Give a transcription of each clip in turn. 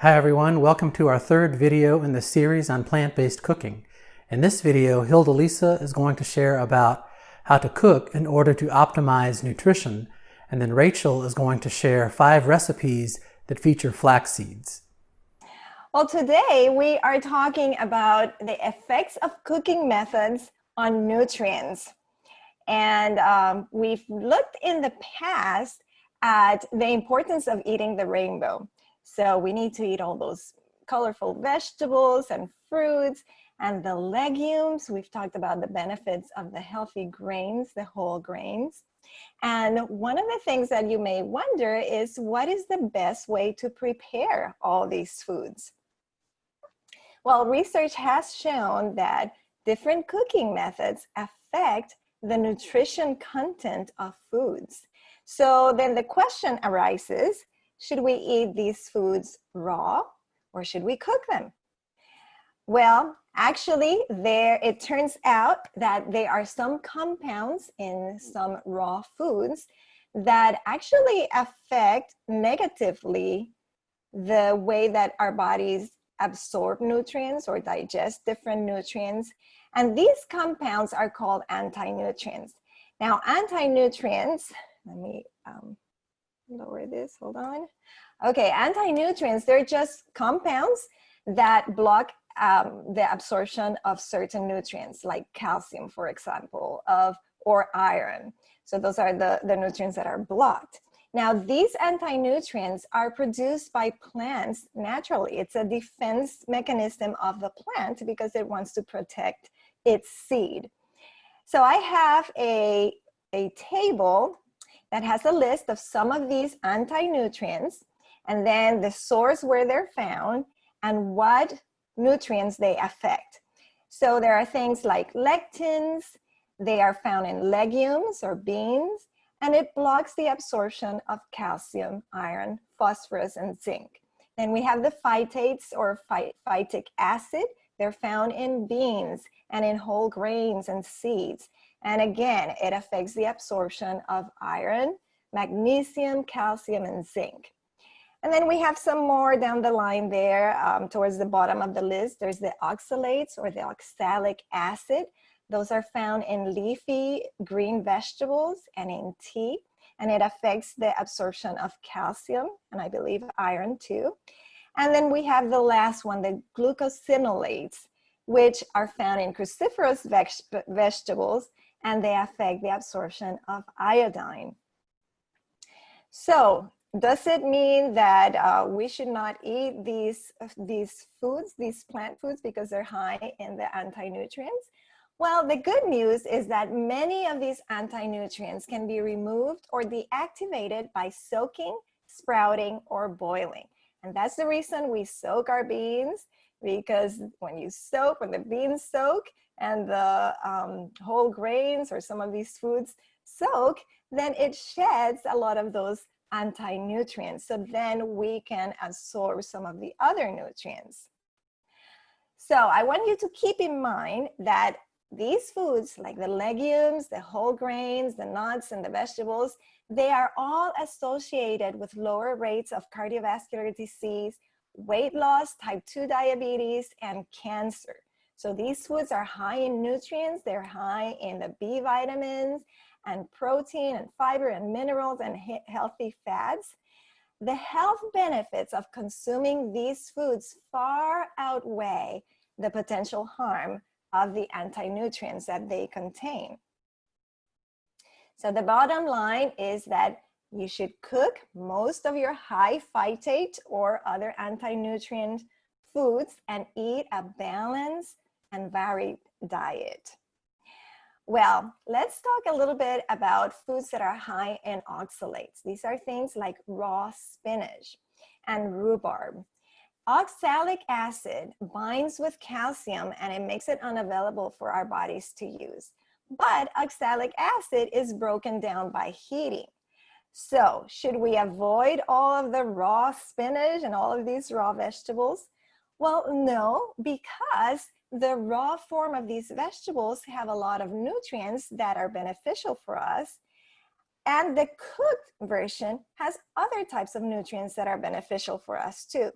Hi everyone, welcome to our third video in the series on plant-based cooking. In this video, Hilda Lisa is going to share about how to cook in order to optimize nutrition, and then Rachel is going to share 5 recipes that feature flax seeds. Well, today we are talking about the effects of cooking methods on nutrients. And we've looked in the past at the importance of eating the rainbow. So we need to eat all those colorful vegetables and fruits and the legumes. We've talked about the benefits of the healthy grains, the whole grains. And one of the things that you may wonder is, what is the best way to prepare all these foods? Well, research has shown that different cooking methods affect the nutrition content of foods. So then the question arises, should we eat these foods raw or should we cook them? Well, actually, it turns out that there are some compounds in some raw foods that actually affect negatively the way that our bodies absorb nutrients or digest different nutrients. And these compounds are called anti-nutrients. Now, anti-nutrients, let me lower this, hold on. Okay, anti-nutrients, they're just compounds that block the absorption of certain nutrients, like calcium, for example, or iron. So those are the nutrients that are blocked. Now, these anti-nutrients are produced by plants naturally. It's a defense mechanism of the plant because it wants to protect its seed. So I have a table that has a list of some of these anti-nutrients, and then the source where they're found and what nutrients they affect. So there are things like lectins. They are found in legumes or beans, and it blocks the absorption of calcium, iron, phosphorus, and zinc. Then we have the phytates or phytic acid. They're found in beans and in whole grains and seeds. And again, it affects the absorption of iron, magnesium, calcium, and zinc. And then we have some more down the line there towards the bottom of the list. There's the oxalates or the oxalic acid. Those are found in leafy green vegetables and in tea, and it affects the absorption of calcium and I believe iron too. And then we have the last one, the glucosinolates, which are found in cruciferous vegetables, and they affect the absorption of iodine. So does it mean that we should not eat these foods, these plant foods, because they're high in the anti-nutrients? Well, the good news is that many of these anti-nutrients can be removed or deactivated by soaking, sprouting, or boiling. And that's the reason we soak our beans, because when the beans soak and the whole grains or some of these foods soak, then it sheds a lot of those anti-nutrients. So then we can absorb some of the other nutrients. So I want you to keep in mind that these foods, like the legumes, the whole grains, the nuts, and the vegetables, they are all associated with lower rates of cardiovascular disease, weight loss, type 2 diabetes, and cancer. So these foods are high in nutrients. They're high in the B vitamins and protein and fiber and minerals and healthy fats. The health benefits of consuming these foods far outweigh the potential harm of the anti-nutrients that they contain. So the bottom line is that you should cook most of your high phytate or other anti-nutrient foods and eat a balanced and varied diet. Well, let's talk a little bit about foods that are high in oxalates. These are things like raw spinach and rhubarb. Oxalic acid binds with calcium and it makes it unavailable for our bodies to use. But oxalic acid is broken down by heating. So should we avoid all of the raw spinach and all of these raw vegetables? Well, no, because the raw form of these vegetables have a lot of nutrients that are beneficial for us. And the cooked version has other types of nutrients that are beneficial for us too.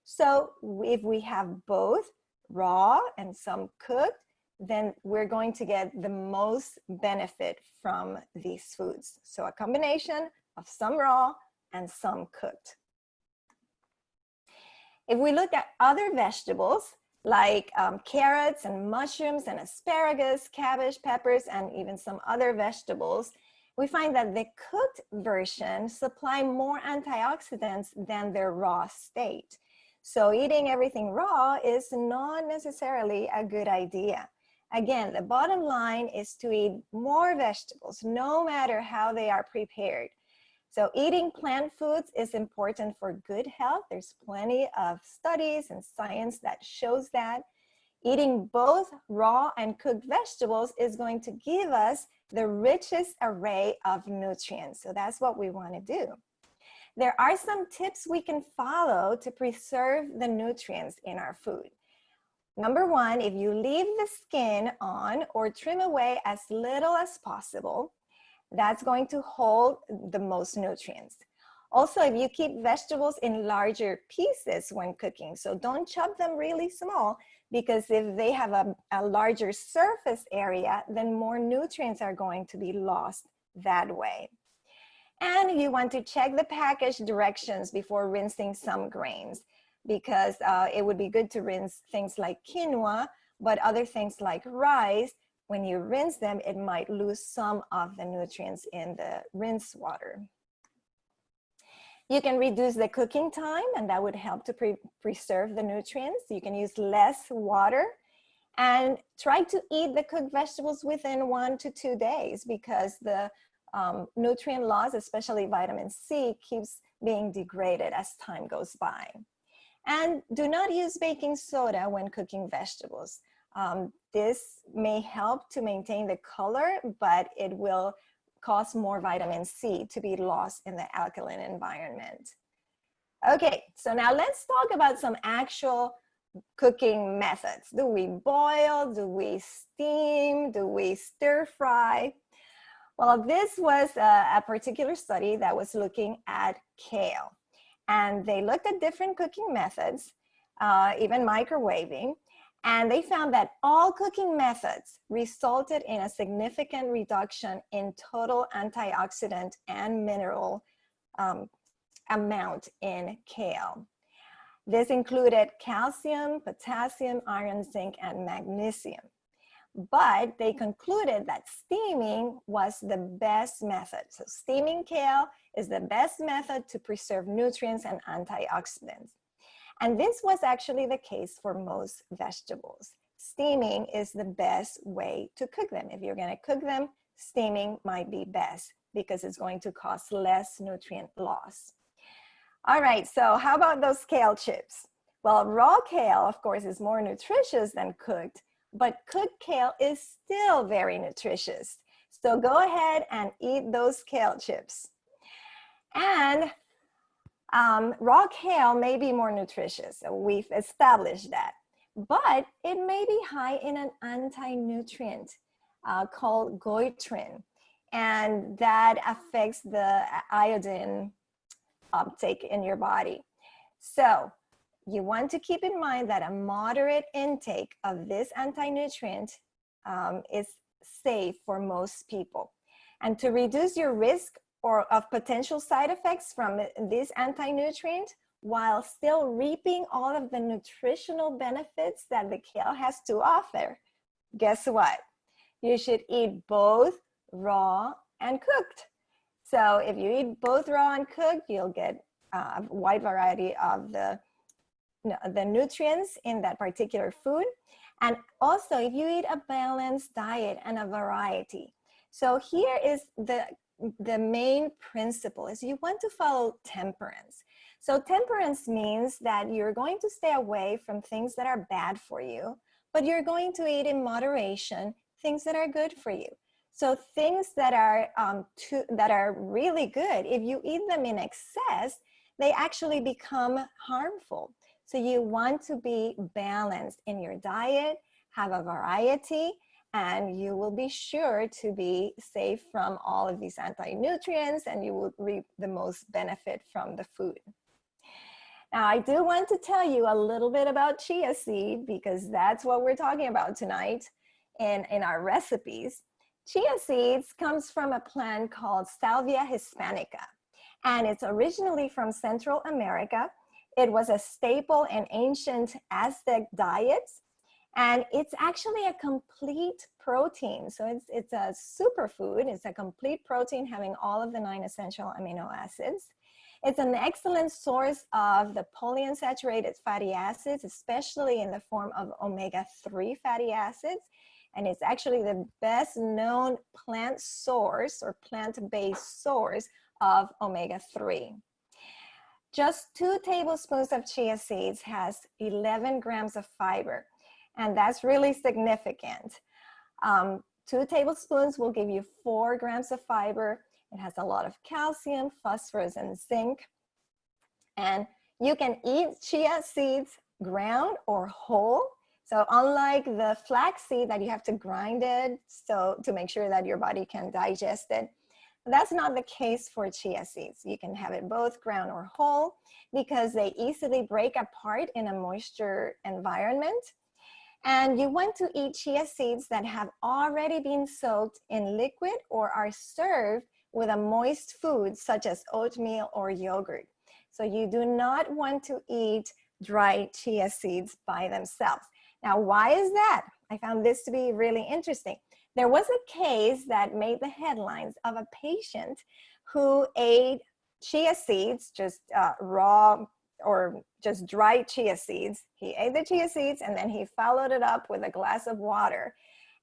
So if we have both raw and some cooked, then we're going to get the most benefit from these foods. So a combination of some raw and some cooked. If we look at other vegetables, like carrots and mushrooms and asparagus, cabbage, peppers, and even some other vegetables, we find that the cooked version supply more antioxidants than their raw state. So eating everything raw is not necessarily a good idea. Again, the bottom line is to eat more vegetables, no matter how they are prepared. So eating plant foods is important for good health. There's plenty of studies and science that shows that. Eating both raw and cooked vegetables is going to give us the richest array of nutrients. So that's what we want to do. There are some tips we can follow to preserve the nutrients in our food. Number one, if you leave the skin on or trim away as little as possible, that's going to hold the most nutrients. Also, if you keep vegetables in larger pieces when cooking, so don't chop them really small, because if they have a larger surface area, then more nutrients are going to be lost that way. And you want to check the package directions before rinsing some grains, because it would be good to rinse things like quinoa, but other things like rice, when you rinse them, it might lose some of the nutrients in the rinse water. You can reduce the cooking time, and that would help to preserve the nutrients. You can use less water, and try to eat the cooked vegetables within 1 to 2 days, because the nutrient loss, especially vitamin C, keeps being degraded as time goes by. And do not use baking soda when cooking vegetables. This may help to maintain the color, but it will cause more vitamin C to be lost in the alkaline environment. Okay, so now let's talk about some actual cooking methods. Do we boil? Do we steam? Do we stir fry? Well, this was a particular study that was looking at kale. And they looked at different cooking methods, even microwaving, and they found that all cooking methods resulted in a significant reduction in total antioxidant and mineral amount in kale. This included calcium, potassium, iron, zinc, and magnesium. But they concluded that steaming was the best method. So steaming kale is the best method to preserve nutrients and antioxidants. And this was actually the case for most vegetables. Steaming is the best way to cook them. If you're going to cook them, steaming might be best because it's going to cause less nutrient loss. All right, so how about those kale chips? Well, raw kale, of course, is more nutritious than cooked, but cooked kale is still very nutritious. So go ahead and eat those kale chips. And raw kale may be more nutritious. So we've established that. But it may be high in an anti-nutrient called goitrin. And that affects the iodine uptake in your body. So you want to keep in mind that a moderate intake of this anti-nutrient is safe for most people. And to reduce your risk of potential side effects from this anti-nutrient, while still reaping all of the nutritional benefits that the kale has to offer, guess what? You should eat both raw and cooked. So if you eat both raw and cooked, you'll get a wide variety of the nutrients in that particular food. And also, if you eat a balanced diet and a variety. So here is the main principle is you want to follow temperance. So temperance means that you're going to stay away from things that are bad for you, but you're going to eat in moderation things that are good for you. So things that are really good, if you eat them in excess, they actually become harmful. So you want to be balanced in your diet, have a variety, and you will be sure to be safe from all of these anti-nutrients, and you will reap the most benefit from the food. Now, I do want to tell you a little bit about chia seed because that's what we're talking about tonight in our recipes. Chia seeds comes from a plant called Salvia hispanica, and it's originally from Central America. It was a staple in ancient Aztec diets, and it's actually a complete protein. So it's a superfood. It's a complete protein having all of the 9 essential amino acids. It's an excellent source of the polyunsaturated fatty acids, especially in the form of omega-3 fatty acids. And it's actually the best known plant source or plant-based source of omega-3. Just 2 tablespoons of chia seeds has 11 grams of fiber, and that's really significant. 2 tablespoons will give you 4 grams of fiber. It has a lot of calcium, phosphorus, and zinc. And you can eat chia seeds ground or whole. So unlike the flaxseed that you have to grind it to make sure that your body can digest it, that's not the case for chia seeds. You can have it both ground or whole because they easily break apart in a moisture environment. And you want to eat chia seeds that have already been soaked in liquid or are served with a moist food such as oatmeal or yogurt. So you do not want to eat dry chia seeds by themselves. Now, why is that? I found this to be really interesting. There was a case that made the headlines of a patient who ate chia seeds, just raw or just dry chia seeds. He ate the chia seeds and then he followed it up with a glass of water.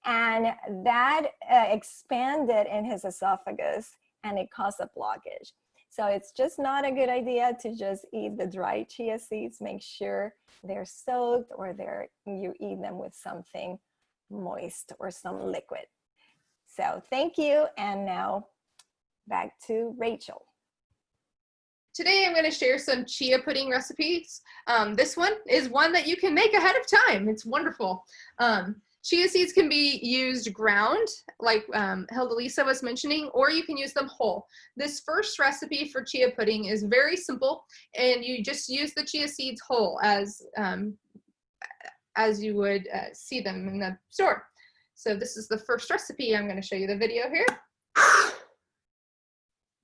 And that expanded in his esophagus and it caused a blockage. So it's just not a good idea to just eat the dry chia seeds. Make sure they're soaked or you eat them with something moist or some liquid. So thank you. And now back to Rachel. Today I'm going to share some chia pudding recipes. This one is one that you can make ahead of time. It's wonderful. Chia seeds can be used ground, like Hilda-Lisa was mentioning, or you can use them whole. This first recipe for chia pudding is very simple, and you just use the chia seeds whole as you would see them in the store. So this is the first recipe. I'm going to show you the video here.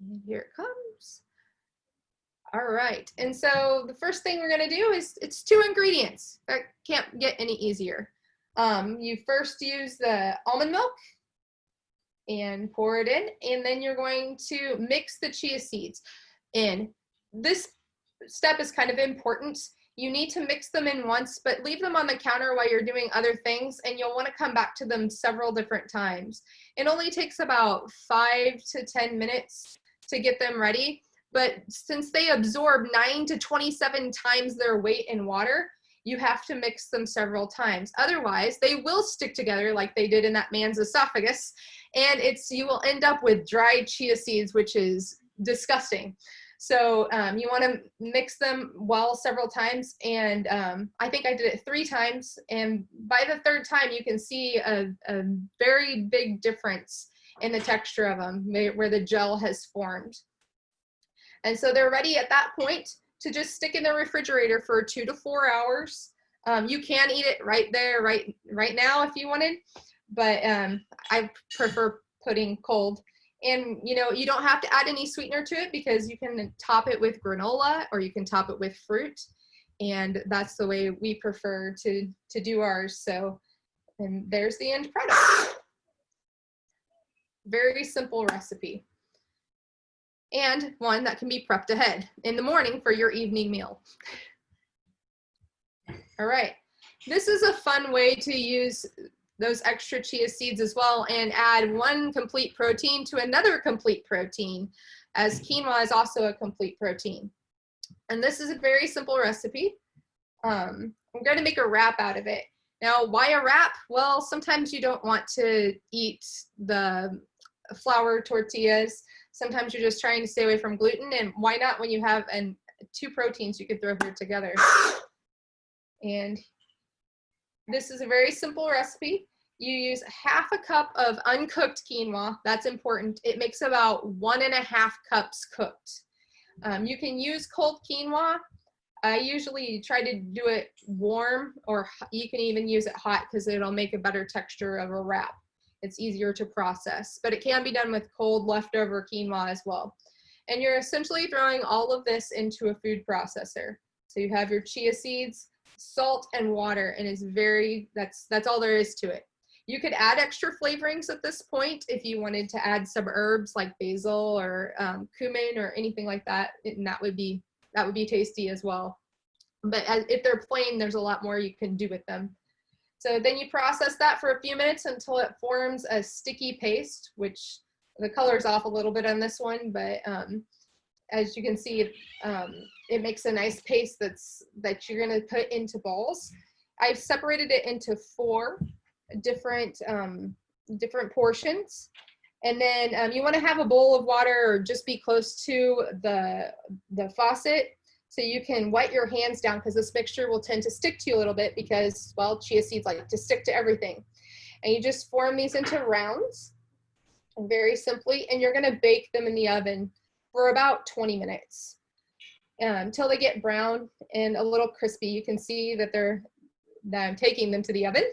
And here it comes. All right, and so the first thing we're going to do is, it's 2 ingredients. That can't get any easier. You first use the almond milk and pour it in, and then you're going to mix the chia seeds in. This step is kind of important. You need to mix them in once, but leave them on the counter while you're doing other things, and you'll want to come back to them several different times. It only takes about 5 to 10 minutes to get them ready, but since they absorb 9 to 27 times their weight in water, you have to mix them several times. Otherwise, they will stick together like they did in that man's esophagus, and you will end up with dry chia seeds, which is disgusting. So you want to mix them well several times, and I think I did it 3 times, and by the 3rd time you can see a very big difference in the texture of them where the gel has formed. And so they're ready at that point to just stick in the refrigerator for 2 to 4 hours. You can eat it right there, right now if you wanted, but I prefer putting cold. And you know, you don't have to add any sweetener to it because you can top it with granola or you can top it with fruit. And that's the way we prefer to do ours. So, and there's the end product. Very simple recipe. And one that can be prepped ahead in the morning for your evening meal. All right, this is a fun way to use those extra chia seeds as well and add 1 complete protein to another complete protein, as quinoa is also a complete protein. And this is a very simple recipe. I'm going to make a wrap out of it. Now, why a wrap? Well, sometimes you don't want to eat the flour tortillas. Sometimes you're just trying to stay away from gluten, and why not when you have 2 proteins you could throw here together. And this is a very simple recipe. You use ½ a cup of uncooked quinoa. That's important. It makes about 1½ cups cooked. You can use cold quinoa. I usually try to do it warm, or you can even use it hot because it'll make a better texture of a wrap. It's easier to process, but it can be done with cold leftover quinoa as well. And you're essentially throwing all of this into a food processor. So you have your chia seeds, salt, and water, and that's all there is to it. You could add extra flavorings at this point if you wanted to add some herbs like basil or cumin or anything like that, and that would be tasty as well. But if they're plain, there's a lot more you can do with them. So then you process that for a few minutes until it forms a sticky paste, which the color's off a little bit on this one, but as you can see, it makes a nice paste that you're gonna put into balls. I've separated it into 4 different portions. And then you wanna have a bowl of water or just be close to the faucet, so you can wet your hands down, because this mixture will tend to stick to you a little bit because, well, chia seeds like to stick to everything. And you just form these into rounds, very simply, and you're gonna bake them in the oven for about 20 minutes until they get brown and a little crispy. You can see that I'm taking them to the oven.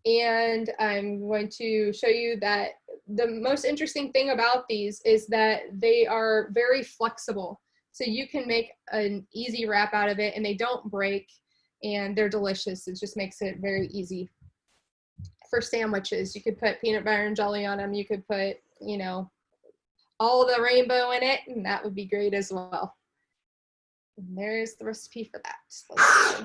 And I'm going to show you that the most interesting thing about these is that they are very flexible. So you can make an easy wrap out of it, and they don't break, and they're delicious. It just makes it very easy. For sandwiches, you could put peanut butter and jelly on them. You could put, you know, all the rainbow in it, and that would be great as well. And there's the recipe for that. Let's see.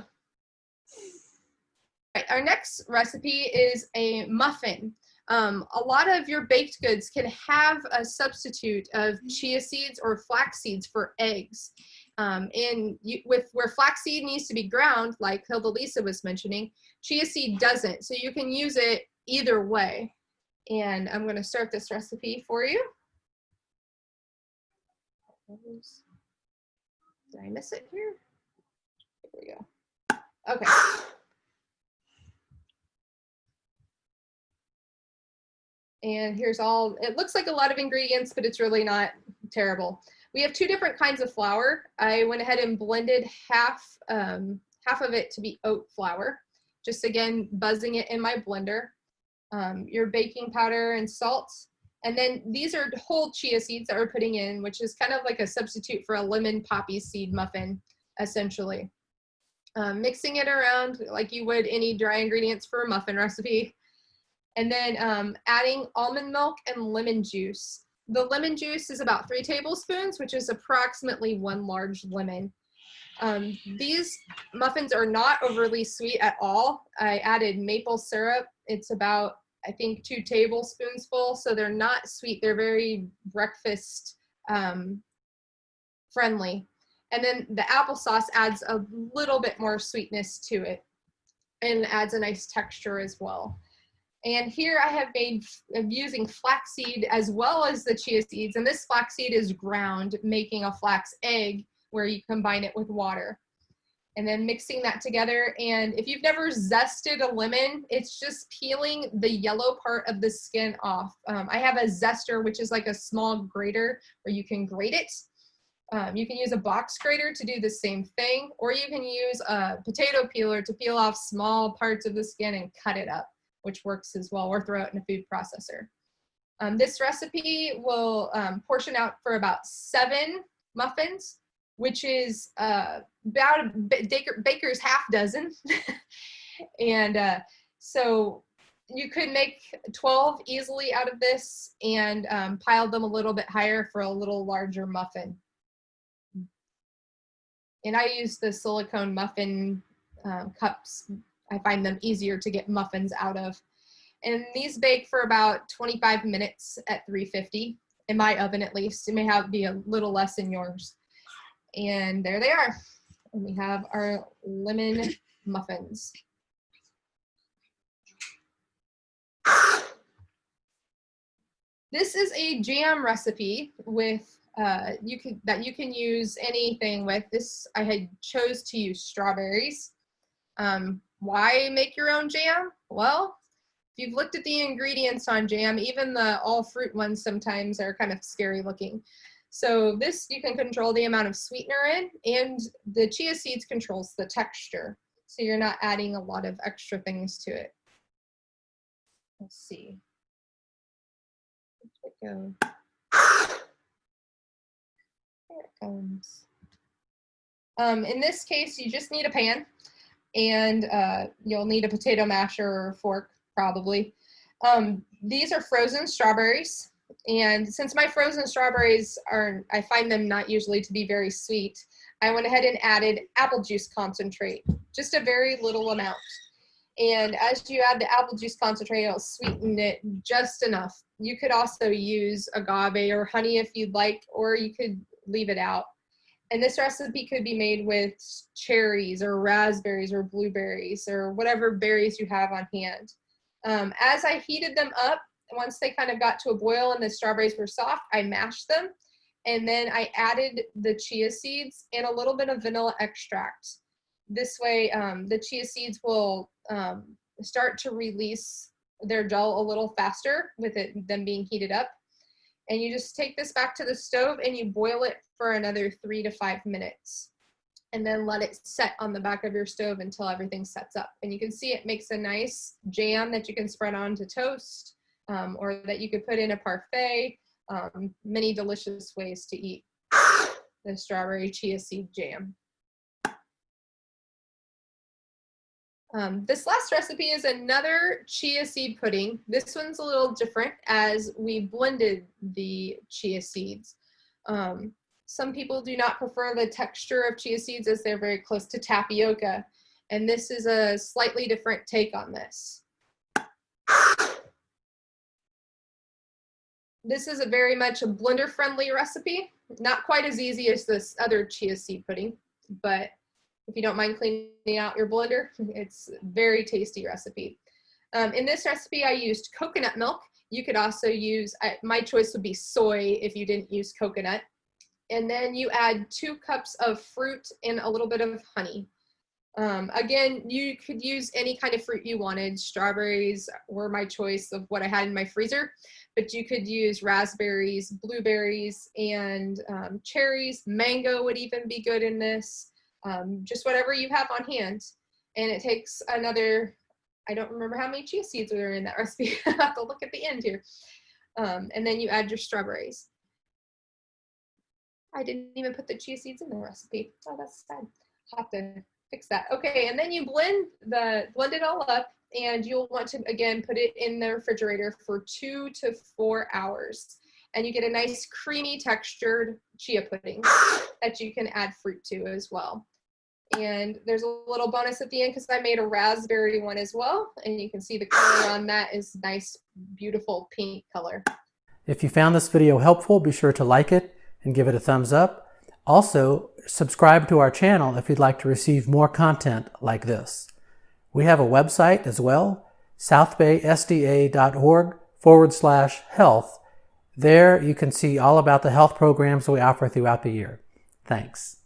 All right, our next recipe is a muffin. A lot of your baked goods can have a substitute of chia seeds or flax seeds for eggs. Where flaxseed needs to be ground, like Hilda-Lisa was mentioning, chia seed doesn't. So you can use it either way. And I'm going to start this recipe for you. Did I miss it here? Here we go. Okay. And here's all, it looks like a lot of ingredients, but it's really not terrible. We have 2 different kinds of flour. I went ahead and blended half of it to be oat flour. Just again, buzzing it in my blender. Your baking powder and salt. And then these are whole chia seeds that we're putting in, which is kind of like a substitute for a lemon poppy seed muffin, essentially. Mixing it around like you would any dry ingredients for a muffin recipe. And then adding almond milk and lemon juice. The lemon juice is about 3 tablespoons, which is approximately 1 large lemon. These muffins are not overly sweet at all. I added maple syrup. It's about, I think, 2 tablespoons full, so they're not sweet. They're very breakfast friendly. And then the applesauce adds a little bit more sweetness to it and adds a nice texture as well. And here I'm using flaxseed as well as the chia seeds, and this flaxseed is ground, making a flax egg where you combine it with water. And then mixing that together, and if you've never zested a lemon, it's just peeling the yellow part of the skin off. I have a zester, which is like a small grater where you can grate it. You can use a box grater to do the same thing, or you can use a potato peeler to peel off small parts of the skin and cut it up, which works as well, or throw it in a food processor. This recipe will portion out for about 7 muffins, which is about a baker's half dozen. And so you could make 12 easily out of this and pile them a little bit higher for a little larger muffin. And I use the silicone muffin cups. I find them easier to get muffins out of. And these bake for about 25 minutes at 350, in my oven at least. It may be a little less in yours. And there they are. And we have our lemon muffins. This is a jam recipe with you can use anything with. This I had chose to use strawberries. Why make your own jam? Well, if you've looked at the ingredients on jam, even the all fruit ones sometimes are kind of scary looking. So this, you can control the amount of sweetener in, and the chia seeds controls the texture. So you're not adding a lot of extra things to it. Let's see. Where'd it go? There it comes. In this case, you just need a pan, and you'll need a potato masher or a fork, probably. These are frozen strawberries, and since my frozen strawberries I find them not usually to be very sweet, I went ahead and added apple juice concentrate, just a very little amount. And as you add the apple juice concentrate, it'll sweeten it just enough. You could also use agave or honey if you'd like, or you could leave it out. And this recipe could be made with cherries or raspberries or blueberries or whatever berries you have on hand. As I heated them up, once they kind of got to a boil and the strawberries were soft, I mashed them. And then I added the chia seeds and a little bit of vanilla extract. This way, the chia seeds will start to release their gel a little faster with them being heated up. And you just take this back to the stove and you boil it for another 3 to 5 minutes. And then let it set on the back of your stove until everything sets up. And you can see it makes a nice jam that you can spread onto toast, or that you could put in a parfait. Many delicious ways to eat the strawberry chia seed jam. This last recipe is another chia seed pudding. This one's a little different as we blended the chia seeds. Some people do not prefer the texture of chia seeds as they're very close to tapioca, and this is a slightly different take on this. This is a very much a blender-friendly recipe. Not quite as easy as this other chia seed pudding, but if you don't mind cleaning out your blender, it's a very tasty recipe. In this recipe, I used coconut milk. You could also use, my choice would be soy if you didn't use coconut. And then you add 2 cups of fruit and a little bit of honey. Again, you could use any kind of fruit you wanted. Strawberries were my choice of what I had in my freezer, but you could use raspberries, blueberries, and cherries. Mango would even be good in this. Just whatever you have on hand. And it takes another, I don't remember how many chia seeds were in that recipe. I have to look at the end here. And then you add your strawberries. I didn't even put the chia seeds in the recipe. Oh, that's sad. I'll have to fix that. Okay, and then you blend it all up, and you'll want to, again, put it in the refrigerator for 2 to 4 hours. And you get a nice creamy textured chia pudding that you can add fruit to as well. And there's a little bonus at the end because I made a raspberry one as well. And you can see the color on that is nice, beautiful pink color. If you found this video helpful, be sure to like it and give it a thumbs up. Also, subscribe to our channel if you'd like to receive more content like this. We have a website as well, southbaysda.org/health. There you can see all about the health programs we offer throughout the year. Thanks.